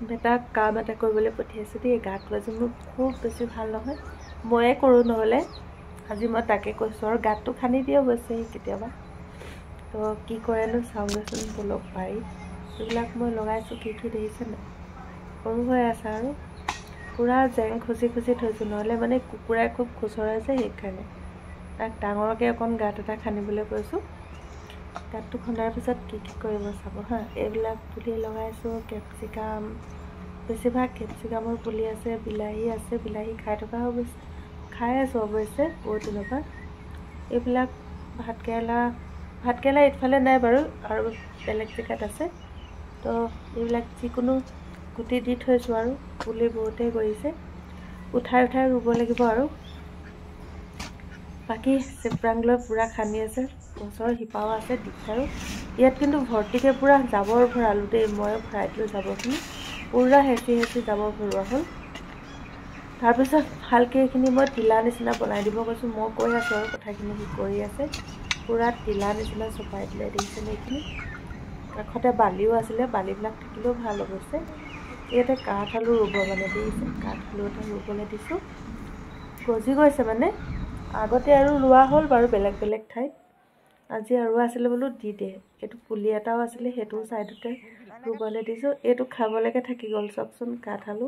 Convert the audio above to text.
বেটাক কাম এটা কৰিবলৈ পঠিয়াইছোঁ দেই। গাটো আজি মোৰ খুব বেছি ভাল নহয়, ময়ে কৰোঁ নহ'লে। আজি মই তাকে কৈছোঁ, আৰু গাটো খান্দি দিয়ে অৱশ্যে কেতিয়াবা। তো কি কৰেনো চাওঁগৈচোন বলক পাৰি। এইবিলাক মই লগাইছোঁ, কি দেখিছে নাই, সৰু হৈ আছে আৰু পূৰা জেং খুচি থৈছোঁ, নহ'লে মানে কুকুৰাই খুব খুচৰাই যে, সেইকাৰণে তাক ডাঙৰকৈ অকণ গাঁত এটা খান্দিবলৈ কৈছোঁ। গাঁতটো খন্দাৰ পিছত কি কৰিব চাব হা। এইবিলাক পুলি লগাইছোঁ, কেপচিকাম, বেছিভাগ কেপচিকামৰ পুলি আছে, বিলাহী আছে, বিলাহী খাই আছোঁ অৱশ্যে বহুত দিনৰ পৰা। এইবিলাক ভাতকেৰেলা ইফালে নাই বাৰু, আৰু বেলেগ জেগাত আছে। তো এইবিলাক যিকোনো গুটি দি থৈছোঁ, আৰু পুলি বহুতেই কৰিছে, উঠাই ৰুব লাগিব। আৰু বাকী চিপৰাংলৈ পূৰা খান্দি আছে, গছৰ শিপাও আছে দিগদাৰো। ইয়াত কিন্তু ভৰ্তিকৈ পূৰা জাবৰ ভৰালোঁ দেই, ময়ো ভৰাই দিলোঁ জাবৰখিনি, পূৰা হেঁচি জাবৰ ভৰোৱা হ'ল। তাৰপিছত ভালকৈ এইখিনি মই টিলা নিচিনা বনাই দিব কৈছোঁ, মই কৈ আছোঁ আৰু কথাখিনি সি কৰি আছে। পূৰা টিলা নিচিনা চপাই দিলে, দেখিছেনে এইখিনি। কাষতে বালিও আছিলে, বালিবিলাক থাকিলেও ভাল অৱশ্যে। ইয়াতে কাঠআলু ৰুব মানে, দেখিছে, কাঠআলু এটা ৰুবলৈ দিছোঁ, গজি গৈছে মানে। আগতে আৰু ৰোৱা হ'ল বাৰু বেলেগ ঠাইত, আজি আৰু আছিলে বোলো দি দে। এইটো পুলি এটাও আছিলে, সেইটো ছাইডতে ৰুবলৈ দিছোঁ। এইটো খাবলৈকে থাকি গ'ল চাওকচোন, কাঠআলু।